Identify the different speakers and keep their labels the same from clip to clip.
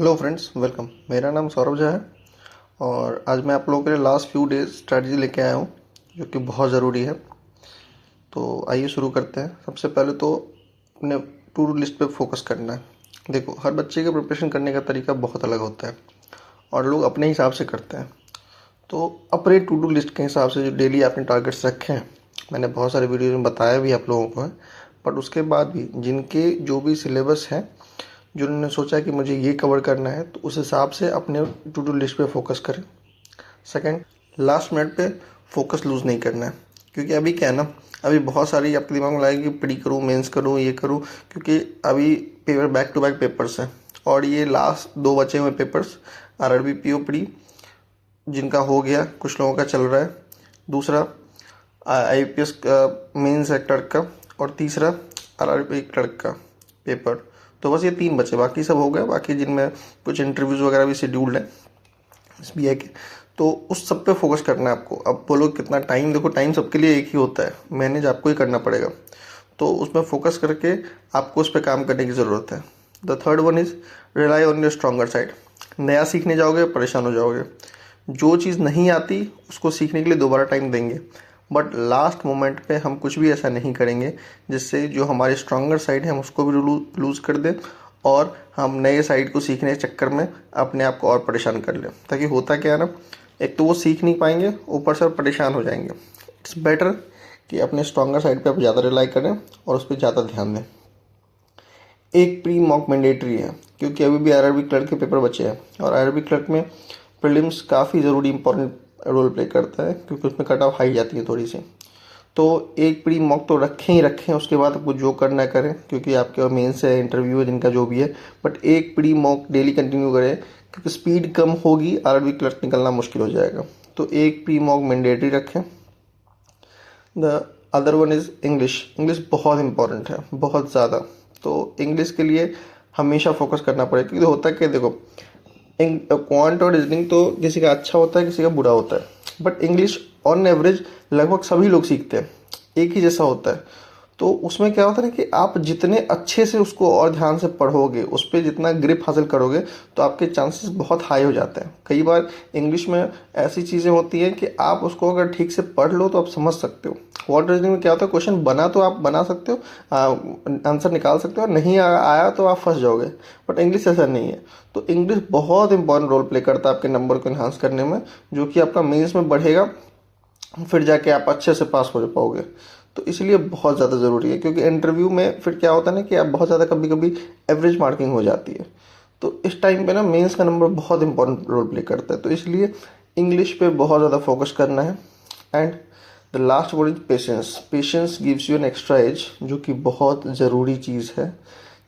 Speaker 1: Hello friends, welcome. मेरा नाम सौरभ झा है और आज मैं आप लोगों के लिए लास्ट फ्यू डेज स्ट्रैटेजी लेके आया हूँ जो कि बहुत ज़रूरी है। तो आइए शुरू करते हैं। सबसे पहले तो अपने टू डू लिस्ट पे फोकस करना है। देखो, हर बच्चे के प्रिपरेशन करने का तरीका बहुत अलग होता है और लोग अपने हिसाब से करते हैं। तो अपने टू डू लिस्ट के हिसाब से जो डेली आपने टारगेट्स रखे हैं, मैंने बहुत सारे वीडियो में बताया भी आप लोगों को है, बट उसके बाद भी जिनके जो भी सिलेबस है, जिन्होंने सोचा कि मुझे ये कवर करना है, तो उस हिसाब से अपने टू डू लिस्ट पे फोकस करें। सेकंड, लास्ट मिनट पे फोकस लूज़ नहीं करना है, क्योंकि अभी क्या है ना, अभी बहुत सारी आपके दिमाग में लाएगी कि प्री करूँ, मेंस करूँ, ये करूँ, क्योंकि अभी paper back to back papers हैं और ये लास्ट 2 बचे हुए पेपर्स आरआरबी पीओ प्री, जिनका हो गया, कुछ लोगों का चल रहा है। दूसरा आईपीएस का मेंस है क्लर्क का, और तीसरा आरआरबी क्लर्क का पेपर। तो बस ये 3 बचे, बाकी सब हो गया। बाकी जिनमें कुछ इंटरव्यूज़ वगैरह भी शेड्यूल्ड है एसबीआई के, तो उस सब पे फोकस करना है आपको। अब बोलो कितना टाइम, देखो टाइम सबके लिए एक ही होता है, मैनेज आपको ही करना पड़ेगा। तो उसमें फोकस करके आपको उस पर काम करने की ज़रूरत है। The third one is rely on your stronger side. नया सीखने जाओगे परेशान हो जाओगे। जो चीज़ नहीं आती उसको सीखने के लिए दोबारा टाइम देंगे, बट लास्ट मोमेंट पे हम कुछ भी ऐसा नहीं करेंगे जिससे जो हमारी स्ट्रॉन्गर साइड है हम उसको भी लूज़ कर दें और हम नए साइड को सीखने के चक्कर में अपने आप को और परेशान कर लें। ताकि होता क्या है ना, एक तो वो सीख नहीं पाएंगे, ऊपर से परेशान हो जाएंगे। इट्स बेटर कि अपने स्ट्रॉन्गर साइड पे आप ज़्यादा रिलाई करें और उस पर ज़्यादा ध्यान दें। एक प्री मॉक मैंडेटरी है, क्योंकि अभी भी आरआरबी क्लर्क के पेपर बचे हैं और आरआरबी क्लर्क में प्रीलिम्स काफ़ी ज़रूरी इंपॉर्टेंट रोल प्ले करता है, क्योंकि उसमें कट ऑफ हाई जाती है थोड़ी सी। तो एक प्री मॉक तो रखें ही रखें, उसके बाद आपको जो करना करें, क्योंकि आपके मेंस है, इंटरव्यू है, जिनका जो भी है, बट एक प्री मॉक डेली कंटिन्यू करें, क्योंकि स्पीड कम होगी, आरआरबी क्लर्क निकलना मुश्किल हो जाएगा। तो एक प्री मॉक मैंडेटरी रखें। The other one is English. English बहुत इंपॉर्टेंट है, बहुत ज़्यादा। तो इंग्लिश के लिए हमेशा फोकस करना पड़ेगा, क्योंकि होता है कि देखो, क्वांट और रीजनिंग तो किसी का अच्छा होता है, किसी का बुरा होता है, बट इंग्लिश ऑन एवरेज लगभग सभी लोग सीखते हैं, एक ही जैसा होता है। तो उसमें क्या होता है ना कि आप जितने अच्छे से उसको और ध्यान से पढ़ोगे, उस पर जितना ग्रिप हासिल करोगे, तो आपके चांसेस बहुत हाई हो जाते हैं। कई बार इंग्लिश में ऐसी चीज़ें होती हैं कि आप उसको अगर ठीक से पढ़ लो तो आप समझ सकते हो। वर्ड रीजनिंग में क्या होता है, क्वेश्चन बना तो आप बना सकते हो, आंसर निकाल सकते हो, नहीं आया तो आप फंस जाओगे, बट इंग्लिश ऐसा नहीं है। तो इंग्लिश बहुत इंपॉर्टेंट रोल प्ले करता है आपके नंबर को इन्हांस करने में, जो कि आपका मेंस में बढ़ेगा, फिर जाके आप अच्छे से पास हो पाओगे। तो इसलिए बहुत ज़्यादा ज़रूरी है, क्योंकि इंटरव्यू में फिर क्या होता है ना कि आप बहुत ज़्यादा कभी कभी एवरेज मार्किंग हो जाती है। तो इस टाइम पे ना मेंस का नंबर बहुत इंपॉर्टेंट रोल प्ले करता है। तो इसलिए इंग्लिश पे बहुत ज़्यादा फोकस करना है। And the last word is patience. Patience gives you an extra edge, जो कि बहुत ज़रूरी चीज़ है।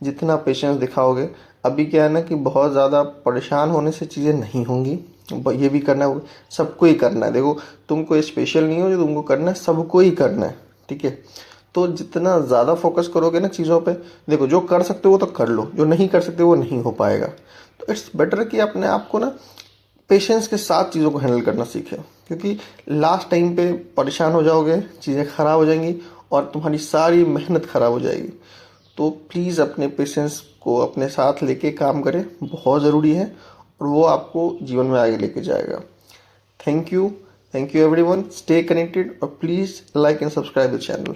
Speaker 1: जितना पेशेंस दिखाओगे, अभी क्या है ना कि बहुत ज़्यादा परेशान होने से चीज़ें नहीं होंगी। ये भी करना है, सबको ही करना है। देखो, तुम कोई स्पेशल नहीं हो, जो तुमको करना है सबको ही करना है, ठीक है। तो जितना ज़्यादा फोकस करोगे ना चीज़ों पे, देखो जो कर सकते हो वो तो कर लो, जो नहीं कर सकते वो नहीं हो पाएगा। तो इट्स बेटर कि अपने आप को ना पेशेंस के साथ चीज़ों को हैंडल करना सीखें, क्योंकि लास्ट टाइम पे परेशान हो जाओगे, चीज़ें ख़राब हो जाएंगी और तुम्हारी सारी मेहनत ख़राब हो जाएगी। तो प्लीज़ अपने पेशेंस को अपने साथ लेके काम करें, बहुत ज़रूरी है और वो आपको जीवन में आगे लेके जाएगा। Thank you everyone. Stay connected और please like and subscribe the channel.